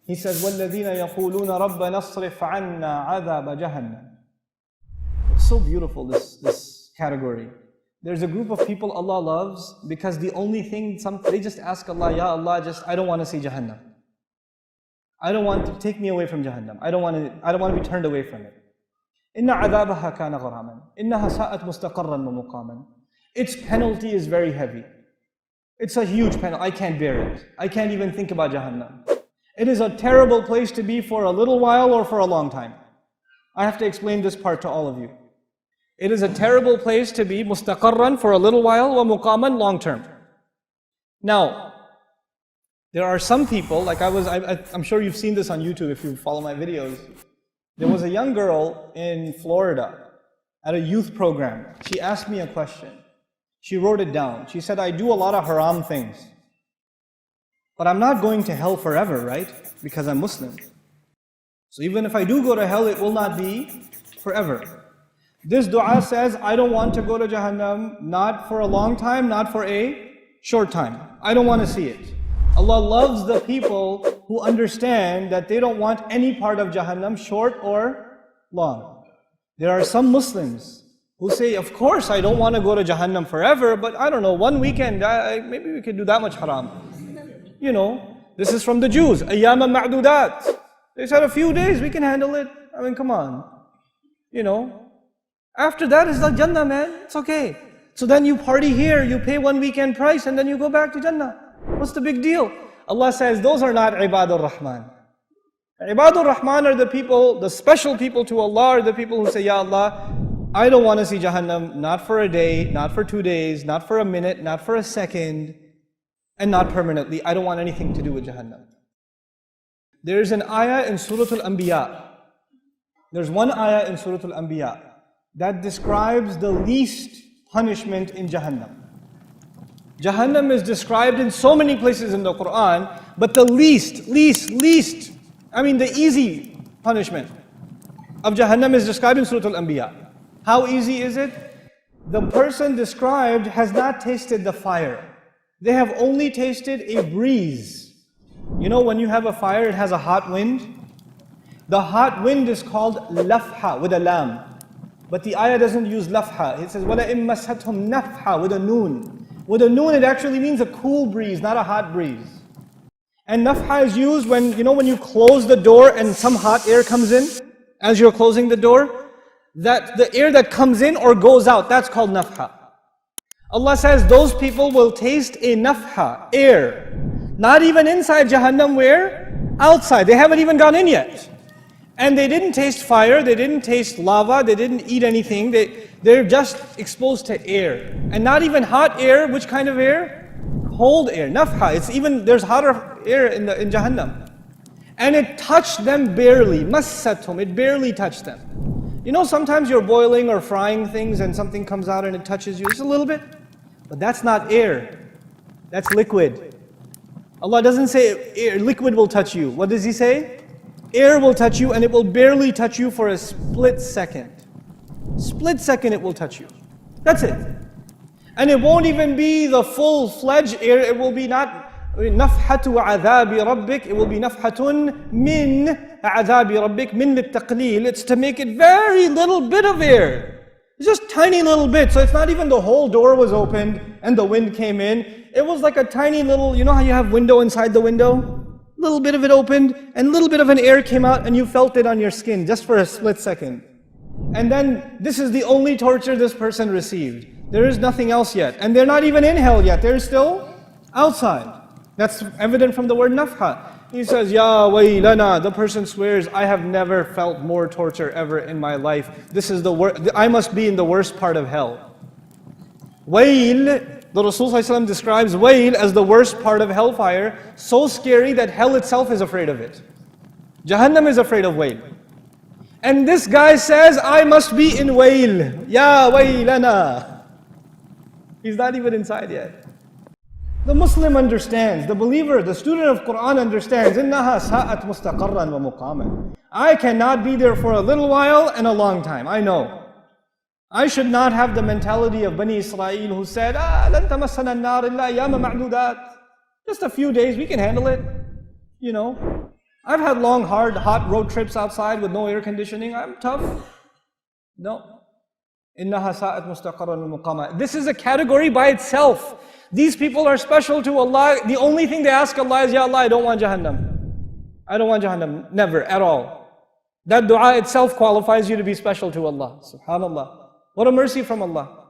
He says, وَالَّذِينَ يَقُولُونَ رَبَّنَا اصْرِفْ عَنَّا عَذَابَ جَهَنَّمَ. It's so beautiful, this category. There's a group of people Allah loves because the only thing, they just ask Allah, Ya Allah, I don't want to see Jahannam. I don't want to take me away from Jahannam. I don't want to be turned away from it. إِنَّ عَذَابَهَا كَانَ غَرَامًا إِنَّهَا سَاءَتْ مُسْتَقَرًّا وَمُقَامًا. Its penalty is very heavy. It's a huge penalty. I can't bear it. I can't even think about Jahannam. It is a terrible place to be for a little while or for a long time. I have to explain this part to all of you. It is a terrible place to be, mustaqarran, for a little while, wa muqaman, long term. Now, there are some people, like I'm sure you've seen this on YouTube if you follow my videos. There was a young girl in Florida at a youth program. She asked me a question. She wrote it down. She said, I do a lot of haram things, but I'm not going to hell forever, right? Because I'm Muslim. So even if I do go to hell, it will not be forever. This dua says, I don't want to go to Jahannam, not for a long time, not for a short time. I don't want to see it. Allah loves the people who understand that they don't want any part of Jahannam, short or long. There are some Muslims who say, of course I don't want to go to Jahannam forever, but I don't know, one weekend, maybe we could do that much haram. You know, this is from the Jews, ayyama ma'dudat. They said a few days, we can handle it. I mean, come on. You know, after that is the Jannah, man. It's okay. So then you party here, you pay one weekend price, and then you go back to Jannah. What's the big deal? Allah says, those are not Ibadur Rahman. Ibadur Rahman are the people, the special people to Allah are the people who say, Ya Allah, I don't want to see Jahannam, not for a day, not for 2 days, not for a minute, not for a second, and not permanently. I don't want anything to do with Jahannam. There is an ayah in Surah Al-Anbiya. There's one ayah in Surah Al-Anbiya that describes the least punishment in Jahannam. Jahannam is described in so many places in the Quran, but the least, the easy punishment of Jahannam is described in Surah Al-Anbiya. How easy is it? The person described has not tasted the fire. They have only tasted a breeze. You know, when you have a fire, it has a hot wind. The hot wind is called lafha with a lam. But the ayah doesn't use lafha. It says, وَلَئِن مَسَّتْهُمْ نَفْحَ with a noon. With a noon, it actually means a cool breeze, not a hot breeze. And nafha is used when you close the door and some hot air comes in as you're closing the door. That the air that comes in or goes out, that's called nafha. Allah says those people will taste a nafha, air. Not even inside Jahannam, where? Outside. They haven't even gone in yet. And they didn't taste fire, they didn't taste lava, they didn't eat anything. They're just exposed to air. And not even hot air. Which kind of air? Cold air, nafha. There's hotter air in Jahannam. And it touched them barely. Massathum, it barely touched them. You know, sometimes you're boiling or frying things and something comes out and it touches you just a little bit. But that's not air. That's liquid. Allah doesn't say air, liquid will touch you. What does He say? Air will touch you and it will barely touch you for a split second. Split second it will touch you. That's it. And it won't even be the full-fledged air. It will be not nafhatu adhabi rabbik. It will be nafhatun min adhabi rabbik, min littaqleel. It's to make it very little bit of air. It's just tiny little bit. So it's not even the whole door was opened and the wind came in. It was like a tiny little, you know how you have window inside the window? Little bit of it opened and a little bit of an air came out and you felt it on your skin just for a split second. And then this is the only torture this person received. There is nothing else yet. And they're not even in hell yet. They're still outside. That's evident from the word nafha. He says, Ya waylana, the person swears, I have never felt more torture ever in my life. This is the worst, I must be in the worst part of hell. Wayl, the Rasul ﷺ describes wayl as the worst part of hellfire, so scary that hell itself is afraid of it. Jahannam is afraid of wayl. And this guy says, I must be in wayl. Ya waylana. He's not even inside yet. The Muslim understands, the believer, the student of Quran understands, إِنَّهَا سَاءَتْ مُسْتَقَرًّا وَمُقَامًا. I cannot be there for a little while and a long time, I know. I should not have the mentality of Bani Israel who said, لَن تَمَسَّنَا النَّارِ إِلَّا أَيَّامًا مَعْدُودَاتٍ. Just a few days, we can handle it. You know, I've had long, hard, hot road trips outside with no air conditioning. I'm tough. No. إِنَّهَا سَاءَتْ مُسْتَقَرًّا وَمُقَامًا. This is a category by itself. These people are special to Allah. The only thing they ask Allah is, Ya Allah, I don't want Jahannam. I don't want Jahannam. Never, at all. That dua itself qualifies you to be special to Allah. Subhanallah. What a mercy from Allah.